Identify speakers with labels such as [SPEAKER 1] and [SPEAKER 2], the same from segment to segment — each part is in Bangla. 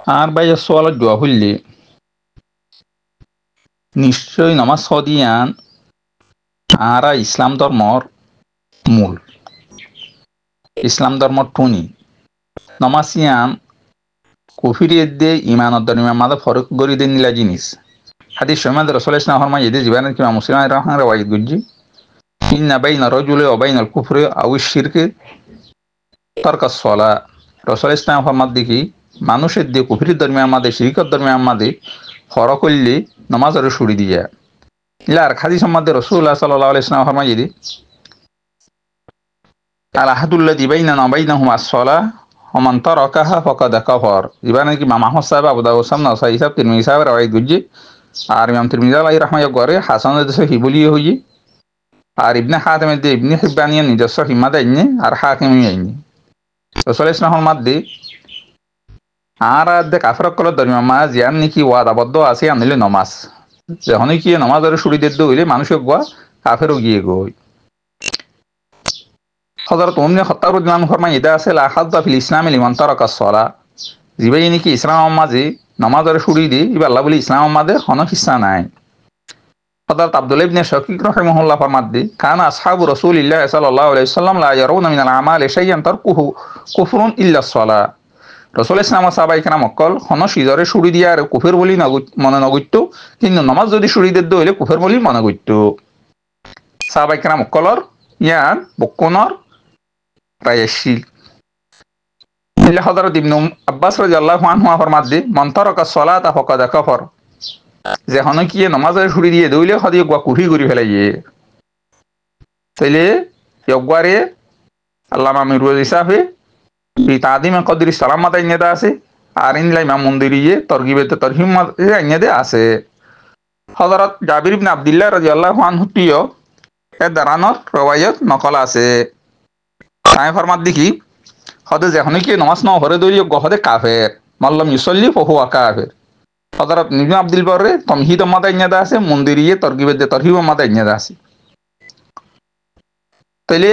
[SPEAKER 1] আর বাইরে সোয়ালত দোয়া হইলে নিশ্চয়ই নামাজ সদিয়ান আরা ইসলাম ধর্মর মূল ইসলাম ধর্মর টুনি নমাসিয়ান কুফিরিয়ে দে ইমানত দনিমা মাদা ফরক গরি দে নিলা জিনিস হাদিস সমাদ রাসূল ইসলাম ফরমায় এদে জীবনের কিমা মুসলিম রাহমান রাওয়ায়াত গুজি ইন্না বাইনা রাজুলি ওয়া বাইনাল কুফরি আও শিরকি তারকাস সালা রাসূল ইসলাম ফরমাত দেখি মানুষের দিয়ে কুফরির দরমিয়ান মাদে শিরকত দরমিয়ান মাদে ফরক হইলে নামাজের ছুড়ি দিয়া ইলার হাদিস সম্বন্ধে রাসূলুল্লাহ সাল্লাল্লাহু আলাইহি ওয়াসাল্লাম ফরমায় এদে আল আহাদুল্লাযী বাইনানা ওয়া বাইনাহুম আস-সালাহ ওয়া মান তারাকাহা ফাকাদ কাফার জীবনের কি ইমাম আহমদ সাহেব আবু দাউদ সাহেব নাসাই সাহেব তিরমিজি সাহেব রাওয়ায়াত গুজি আর ইমাম তিরমিজি আলাইহি রাহমাতুল্লাহ করে হাসান দেশে হিবুলি হই আর ইবনে হাতিম দে ইবনে হিব্বানিয়া নিজস্ব হিম্মত আইনে আর হাকিমি আইনে রাসূল ইসলাম মাদে আর দে কাফর কল দরমিয়া মা জিয়ান নাকি ওয়াদাবদ্ধ আছে আনলে নামাজ যখন কি নামাজের ছুরি দে হইলে মানুষ গোয়া কাফেরও গিয়ে গই হযরত উমর খাত্তাব রাদিয়াল্লাহু আনহু ফরমায় এটা আছে লা হাজ্জা ফিল ইসলাম লিমান তারাকাস সালাহ জিবাই নাকি ইসলাম মাঝে নামাজের ছুরি দি ইবা আল্লাহ বলি ইসলাম মাঝে কোনো হিস্সা নাই হযরত আব্দুল্লাহ ইবনে শাকিক রাহিমাহুল্লাহ ফরমাতে কানা আসহাবু রাসূলিল্লাহ সাল্লাল্লাহু আলাইহি ওয়াসাল্লাম লা ইয়ারাউনা মিনাল আমালি শাইয়ান তারকুহু কুফরুন ইল্লা সালাহ রাসূল ইসলাম সাহাবায়ে কেরাম অকল কোনো সিজরে ছুরি দিয়া আর কুফর বলি মনে নগত্য কিন্তু নামাজ যদি ছুরি দে হইলে কুফর বলি মনে গত্য সাহাবায়ে কেরাম অকলর ইয়ান বকুনর রায়শিল ইল্লা হযরত ইবনে আব্বাস রাদিয়াল্লাহু আনহু ফরমাতে মান তারাকা সালাতা ফাকাদ কাফার যে হন কি নামাজের ছুরি দিয়ে দইলে হদি গা কুফি করি ফেলাইয়ে তাইলে একবারে আল্লামা মিরওয়াজি সাহেব বি তাদিমে কদরি সালামাত আইনেদা আছে আর ইনলা ইমাম মুনদিরিয়ে তরগিবেতে তরহিম আইনেদে আছে হযরত জাবির ইবনে আব্দুল্লাহ রাদিয়াল্লাহু আনহু তিও এর দারানর রওয়ায়াত নকল আছে তাই ফরমাত দেখি হদে যখন কি নামাজ না হরে দইলে গহদে কাফের মাল্লাম ইউসাল্লি ফাহুয়া কাফের হযরত ইবনে আব্দুল বাররে তামহিদ মাদা ইনাদা আছে মুনদিরিয়ে তরগিবেতে তরহিব মাদা ইনাদা আছে তাইলে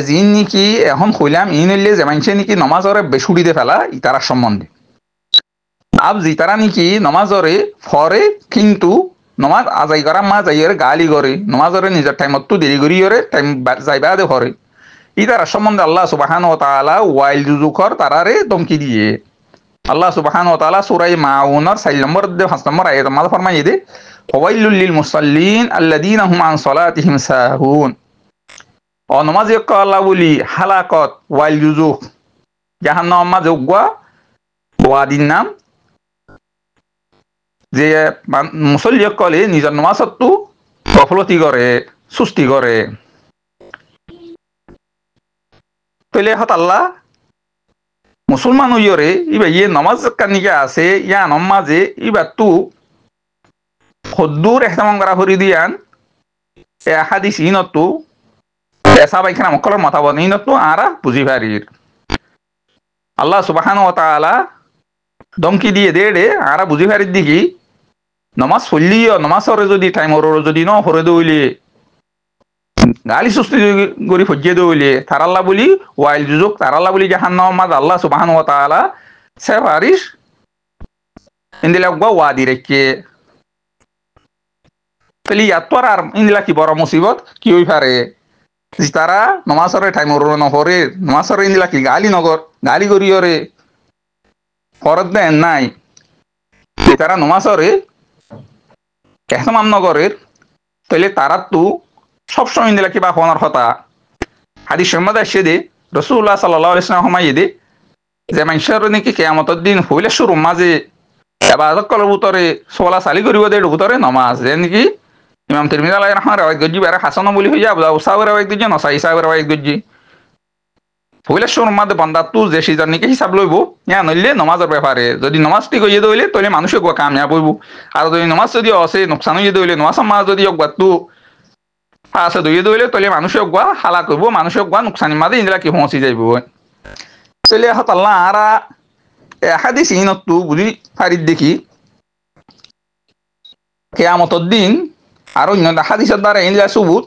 [SPEAKER 1] জিন নাকি এখন কইলাম ইনলে যে মানছে নাকি নামাজরে বেসুড়ি দে ফেলা ইতারা সম্বন্ধে আব জিতারা নাকি নামাজরে ফরে কিন্তু নামাজ আজাই করা মা যাইরে গালি করে নামাজরে নিজের টাইমত তো দেরি করিরে টাইম যাইবা দে ফরে ইতারা সম্বন্ধে আল্লাহ সুবহানাহু ওয়া তাআলা ওয়াইল জুজুকর তারারে ধমকি দিয়ে আল্লাহ সুবহানাহু ওয়া তাআলা সূরা মাউনের 4 নম্বর 5 নম্বর আয়াত মাঝে ফরমায় দে ওয়াইলুল লিল মুসাল্লিন আল্লাযীনা হুম আন সালাতিহিম সাহুন ও নামাজে আল্লাহ বলি হালাকত ওয়াইল জুজুক জাহান্নাম মাঝে গয়া ওয়াদিন নাম যে মুসল্লি কলে নিজের নামাজতো গফলতি করে সুস্তি করে তাইলে হত আল্লাহ মুসলমান হইরে ইবা ইয়ে নামাজ কানিকে আছে ইয়া নমাজে ইবা তু হদ্দুর এহতামাম করা হরি দিয়ান এ হাদিস ইনতু সাহাবায়ে কেরাম কলর মতামত ইনতু আরা বুঝি পারির আল্লাহ সুবহানাহু ওয়া তাআলা দমকি দিয়ে দেড়ে আরা বুঝি পারির দিকি নামাজ পড়লিও নামাজরে যদি টাইম ওর যদি ন হরে দইলে গালি সুস্তি গরি ফজিয়ে দইলে তার আল্লাহ বলি ওয়াইল জুজুক তার আল্লাহ বলি জাহান্নাম মাদ আল্লাহ সুবহানাহু ওয়া তাআলা সেফারিশ ইনদিলা গো ওয়াদি রেখে তাহলে ইয়াতর আর ইনদিলা কি বড় মুসিবত কি হই পারে তারা নামাজরে টাইম ওর ন হরে নামাজরে ইনদিলা কি গালি নগর গালি করিয়রে ফরদ দেন নাই তারা নামাজরে এহতামাম নগরের তাহলে তারা তো সবসময় ইন্দিলা কিবা হওয়ার কথা হাদিস সম্মত আসে দে রাসূলুল্লাহ সাল্লাল্লাহু আলাইহি ওয়াসাল্লাম ফরমায় দে যে মানুষের নাকি কিয়ামতের দিন হইলে শুরু মাঝে ইবাদত করার ভিতরে সোলা সালি করিব দে ভিতরে নামাজ যে নাকি ইমাম তিরমিজি আলাইহি রাহমাতুল্লাহ রাওয়ায়াত গজি বারে হাসান বলি হই যাব দাও সাহেব রাওয়ায়াত গজি নসাই সাহেব রাওয়ায়াত গজি হইলে শুরু মাঝে বান্দা তু যে সিজন নাকি হিসাব লইব ইয়া নইলে নামাজের ব্যাপারে যদি নামাজ ঠিক হইয়ে দইলে তাহলে মানুষে গো কামিয়াব হইব আর যদি নামাজ যদি আছে নুকসান হইয়ে দইলে নামাজ মাঝে যদি একবাতু আছে দইয়ে দইলে তাহলে মানুষে গো হালাক হইব মানুষে গো নুকসানি মাঝে ইনলা কি পৌঁছি যাইব তাহলে হত আল্লাহ আরা হাদিস ইনতু বুঝি পারিদ দেখি কিয়ামতের দিন আর অন্য হাদিসের দ্বারা ইনলা সুবুত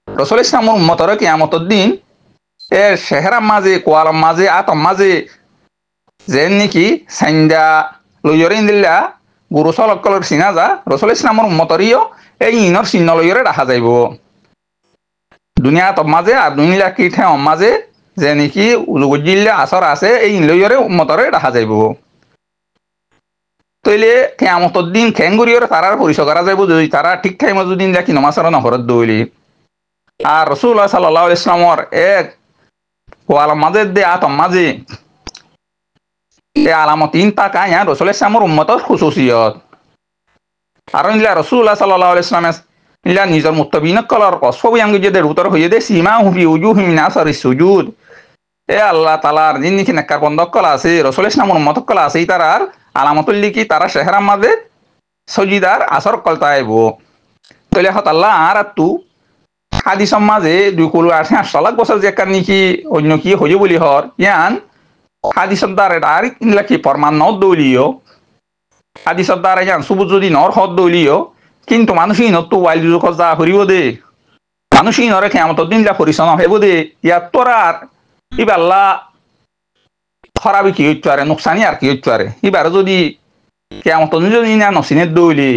[SPEAKER 1] রাসূল ইসলামের উম্মতরা কিয়ামতের দিন এর শেহরার মাঝে কোয়ালার মাঝে আতম মাঝে যেন নেকি সাইন্দা লইয়রে ইন্দিল্লা গুরু সলকলর চিনা যা রসুল ইসলামর উম্মতরিও এই ইনর চিহ্ন লইয়রে দেখা যাইব দুনিয়া তব মাঝে আর দুনিয়া কি ঠে মাঝে যে নাকি উজুগজিল্লা আসর আছে এই লইয়রে উম্মতরে দেখা যাইব তইলে কেয়ামতর দিন খেঙ্গুরিয়রে তারার পরিচয় করা যাইব যদি তারা ঠিক টাইমে যদি দেখি নমাজের নহরত দইলি আর রসুল্লাহ সাল্লাহ ইসলামর এক ওয়ালাম মাঝে দে আতম মাঝে এ আলামত তিন টাকা ইয়া রসুল ইসলামর উম্মতর খুশুসিয়ত আর ইলা রসুল্লাহ সাল্লাহ ইসলামে ইলা নিজের মুত্তবিন কলার কসফবিয়াম গিয়ে উত্তর হইয়ে দে সীমা হুফি উজু হিমিনা সরি সুজুদ এ আল্লাহ তালার যিনি নাকি নেককার বন্ধক কলা আছে রসুল ইসলামর উম্মত কলা আছে তারার আলামতুল লিখি তারা শেহরার মাঝে সজিদার আসর কলতা আইব তৈলে হত আল্লাহ আর তু হাদিসর মাঝে দুই কলু 800 বছর যে কার নাকি অন্য কি হইব বলি হর ইয়ান হাদিসর দ্বারা আর ইনলা কি প্রমাণ ন দলিও হাদিসর দ্বারা ইয়ান সুবুজ যদি নর হদ দলিও কিন্তু মানুষই নতো ওয়াইল যুগ যা হরিব দে মানুষই নরে কিয়ামতের দিন যা পরিচন্ন হইব দে ইয়া তোরার ইবাল্লা খরাবি কি হইতে পারে নোকসানি আর কি হইতে পারে এবার যদি কিয়ামতের দিন যদি না নসিনের দইলে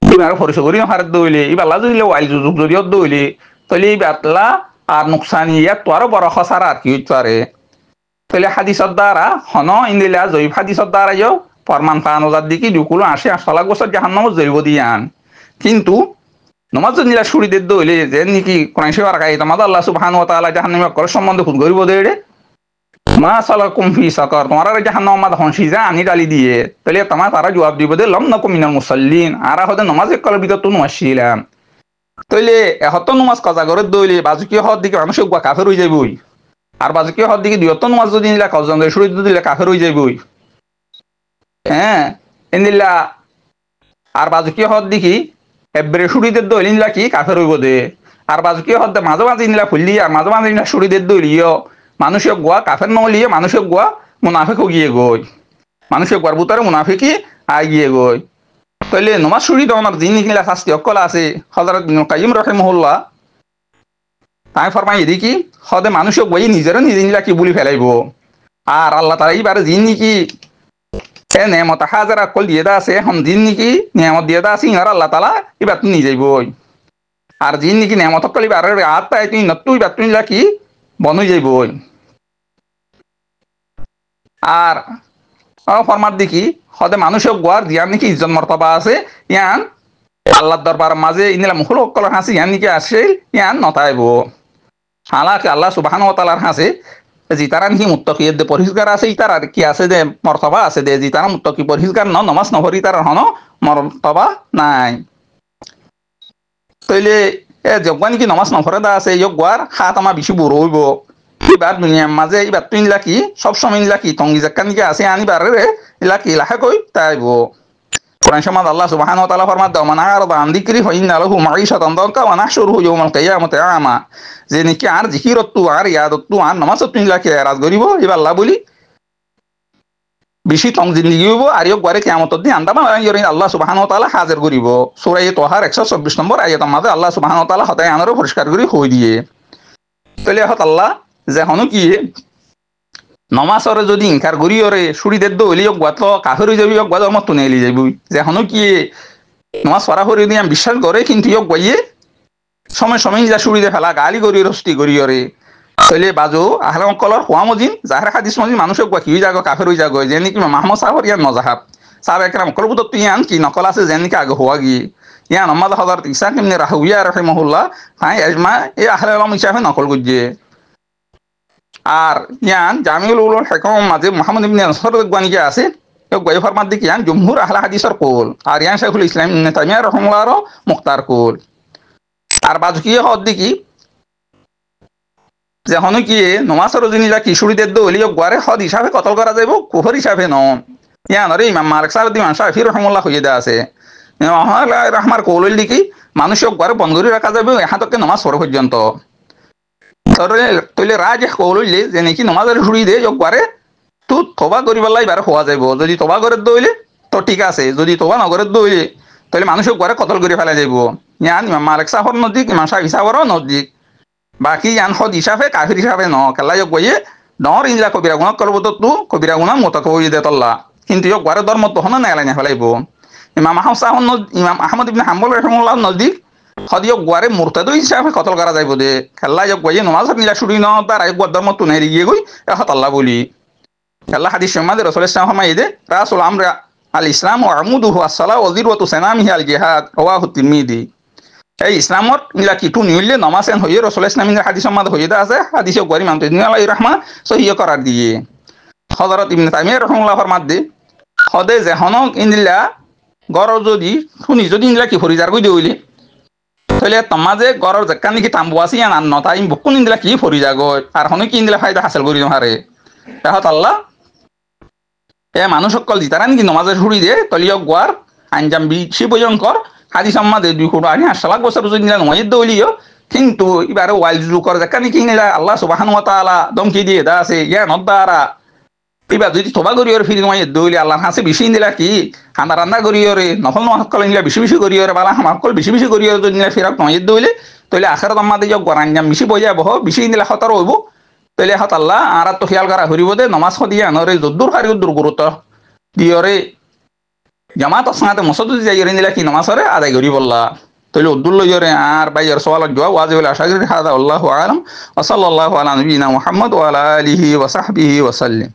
[SPEAKER 1] এবার পরিচয় করি নহার দইলে ইবাল্লা যদি ওয়াইল যুগ যদি দইলে তাহলে ইবাল্লা আর নোকসানি ইয়া তোর বড় খসার আর কি হইতে পারে তাহলে হাদিসর দ্বারা হন ইন্দিলা জৈব হাদিসর দ্বারা যাও প্রমাণ পানো যার দিকে দুকুলো 800 বছর জাহান্নামে জৈব দিয়ান কিন্তু নমাজ নিলা শুরিদের দইলে যে নাকি কোরআন শরীফের আয়াত আমাদের আল্লাহ সুবহানাহু ওয়া তাআলা জাহান্নামে কর সম্বন্ধে খুদ গরিব দেড়ে মা সালাকুম ফি সাকার তোমারা জাহান্নাম মাদ হনসিজা আনি ডালি দিয়ে তাহলে তোমার তারা জবাব দিব দে লম নাকুম মিনাল মুসাল্লিন আর হদে নমাজ কল বিদত তো নমাশিলাম তাহলে এহত নমাজ কাজা করে দইলে বাজুকি হদ দিকে মানুষ গা কাফের হই যাইবই আর বাজুকি হদ দিকে দুইত নমাজ যদি নিলা কাজন শুরি দিলে কাফের হই যাইবই হ্যাঁ এন্দিল্লা আর বাজুকি হদ দিকে এবারে শুরিদের দইল নিলা কি কাফের হইব দে আর বাজুকি হদ মাঝে মাঝে নিলা ফুললি আর মাঝে মাঝে নিলা শুরিদের দইলিও মানুষের গোয়া কাফের নলিয়ে মানুষের গোয়া মুনাফিক গিয়ে গই মানুষের গোয়ার বুতারে মুনাফিকি আই গিয়ে গই তাইলে নমাজ শুরি দমার দিন নিলা শাস্তি অকল আছে হযরত ইবনে কাইয়িম রাহিমাহুল্লাহ তাই ফরমাই এদিকে হদে মানুষের গোই নিজের নিজে নিলা কি বলি ফেলাইব আর আল্লাহ তাআলা এইবারে দিন নাকি এ নেমত হাজার কল দিয়ে দা আছে হম দিন নাকি নেমত দিয়ে দা আছে আর আল্লাহ তাআলা এবার তুমি যাইবই আর দিন নাকি নেমত কল এবারে আত্মায় তুই নতুই এবার তুমি কি বন হয়ে যাইবই আর ফরমার দেখি হদে মানুষের গোয়ার জিয়ার নাকি ইজ্জত মর্তবা আছে ইয়ান আল্লাহর দরবার মাঝে ইনিলা মুখল কল হাসি ইয়ান নাকি আসে ইয়ান নতাইব হালাকে আল্লাহ সুবহানাহু ওয়া তাআলার হাসে জি তারা নাকি মুত্তাকিয়ত পরিষ্কার আছে তার আর কি আছে যে মর্তবা আছে দে জি তারা মুত্তাকি পরিষ্কার ন নমাজ নহরি তার হন মর্তবা নাই তাইলে এ জগবান কি নমাজ নফরে দা আছে গোয়ার হাত আমার বেশি বড় হইব এবার দুনিয়ার মাঝে এবার তুই লাকি সবসময় লাকি টঙ্গি জাক্কান কি আছে আনিবার রে লাকি লাহে কই তাইব কোরআন সমাজ আল্লাহ সুবহানাহু ওয়া তাআলা ফরমাত দাও মানা আর দান দিকরি হইনা লাহু মাঈশাতান দাকা ওয়া নাহশুরুহু ইয়াউমাল কিয়ামাতি আমা যে নাকি আর জিকিরত তু আর ইয়াদত তু আর নামাজ তুই লাকি রাজ করিব এবার আল্লাহ বলি বেশি টং জিন্দেগি হইব আর ইয়ক বারে কিয়ামতের দিন আন্দামা আল্লাহ সুবহানাহু ওয়া তাআলা হাজির করিব সূরা তাহার 124 নম্বর আয়াতের মধ্যে আল্লাহ সুবহানাহু ওয়া তাআলা হতায় আনারও পরিষ্কার করে হই দিয়ে তাহলে হত আল্লাহ যে হন কি নমাজরে যদি ইনকার করি ওরে শুড়িদের দইলি গাত কাফের হয়ে যাবি গাত আমার তুনে এলি যাবি যে হন কি নমাজ পড়া করে দিয়ে আমি বিশ্বাস করে কিন্তু ইয়ক গাইয়ে সময় সময় যা শুড়িতে ফেলা গালি করি রস্তি করি ওরে তাহলে বাজু আহলাম কলর হোয়া মজিন জাহের হাদিস মজিন মানুষের গা কি হয়ে যাগো কাফের হয়ে যাগো যে নাকি মাহমুদ সাহর ইয়ান নজাহাব সাহেব একরাম কলবুত তুই ইয়ান কি নকল আছে যে নাকি আগে হওয়া গিয়ে ইয়ান আমাদ হযরত ইসা ইবনে রাহুইয়া রাহিমাহুল্লাহ তাই আজমা এই আহলে ইলম হিসাবে নকল করছে আর ইয়ান জামিউল উলুল হিকাম মাঝে মুহাম্মদ ইবনে নসর গনিকে আছে তো গয় ফরমাত দিকে ইয়ান জমহুর আহলে হাদিসের কওল আর ইয়ান শাইখুল ইসলাম ইবনে তাইমিয়া রাহিমাহুল্লাহর মুখতার কওল আর বাজু কি হদ দিকে যে হন কি নমাজের জিনিলা কিশোরীদের দলি গোয়ারে হদ হিসাবে কতল করা যাইব কুফর হিসাবে ন ইয়ান রে ইমাম মালিক সাহেব ইমাম শাফি রাহিমাহুল্লাহ হয়ে দা আছে রহমার কওল দিকে মানুষক গোয়ারে বন্ধ করে রাখা যাবে এহাতকে নমাজ পড়া পর্যন্ত তইলে রাজ কৌলইলে যে নাকি নমাজের শুড়ি দে যোগবারে তো তবা করিবার এবার হওয়া যাইব যদি তবা করে দইলে তো ঠিক আছে যদি তবা নগরে দইলে তাহলে মানুষের ঘরে কতল করে ফেলা যাইব ইয়ান ইমাম মালিক সাহর নদীক ইমাম শাফি সাহরও নদীক বাকি ইয়ান হদ হিসাবে কাফির হিসাবে ন কেলা যোগ বইয়ে ডর ইনলা কবিরা গুণা করবো তো তু কবিরা গুণা মতো কই দে তল্লা কিন্তু ইয়ক বারে ধর্ম তো হন নেলা ফেলাইব ইমাম আহমদ ইবনে হাম্বল রাহিমাহুল্লাহ নজদিক হদিয়ক গুয়ারে মুরতাদ হিসাবে কতল করা যাইব দে খেলা ইয়ক গয়ে নমাজ নিলা শুরু ন তার আগে গুয়ার ধর্ম তো নেরি গিয়ে গই এহত আল্লাহ বলি খেলা হাদিস সম্মাদে রাসূল ইসলাম ফরমাই দে রাসূল আমরা আল ইসলাম ও আমুদুহু আসসালাহ ওয়া যিরওয়াতু সানামিহি আল জিহাদ রাওয়াহু তিরমিজি এই ইসলামত নিলা কিটু নিউলে নমাজেন হইয়ে রাসূল ইসলাম ইন হাদিস সম্মাদ হইয়ে দা আছে হাদিস গুয়ারি ইমাম তিরমিজি আলাইহির রাহমা সহিহ করার দিয়ে হযরত ইবনে তাইমিয়া রাহিমাহুল্লাহ ফরমাদ দে হদে যে হনক ইনদিলা গর যদি শুনি যদি ইনদিলা কি ফরিজার কই দিইলে তাহলে তোমাজে গরর জাক্কান কি তাম্বু আসি আর নতা ইম বুকুন ইনদিলা কি ফরিজা গয় আর হনে কি ইনদিলা ফায়দা হাসিল করি হারে তাহত আল্লাহ এ মানুষ সকল জিতারা নাকি নমাজে ছুড়ি দিয়ে তলিয়ক গোয়ার আঞ্জাম বেশি ভয়ঙ্কর হাদিস সম্মাদে 2,8 বছর যদি নিলা নমাজের দৌলিও কিন্তু এবারে ওয়াইল জুকর জাক্কান কি নিলা আল্লাহ সুবহানাহু ওয়া তাআলা দমকি দিয়ে দা আছে ইয়া নদারা এবার যদি তোবা করিওর ফিরি নমাজের দৌলি আল্লাহর হাসে বেশি নিলা কি খানা রান্না করিওরে নফল নমাজ নিলা বেশি বেশি করিওরে বালা হামাকল বেশি বেশি করিওরে যদি নিলা ফিরাক নমাজের দৌলি তাহলে আখিরাত আমাদের যে গোয়ার আঞ্জাম বেশি বইয়া বহ বেশি নিলা খতর হইব তাহলে হাত আল্লাহ আর তো খেয়াল করা হরিব দে নমাজ দিয়ে আনরে যদ্দুর হারি যদ্দুর গুরুত্ব দিয়রে জামাত সাথে মসজিদ যাই নিলা কি নমাজরে আদায় করি বললা তাহলে উদ্দুর লইরে আর বাইয়ের সওয়াল জবাব ওয়াজিবুল আশাগির হাদা আল্লাহু আলাম ওয়া সাল্লাল্লাহু আলা নবিয়িনা মুহাম্মদ ওয়া আলা আলিহি ওয়া সাহবিহি ওয়া সাল্লাম।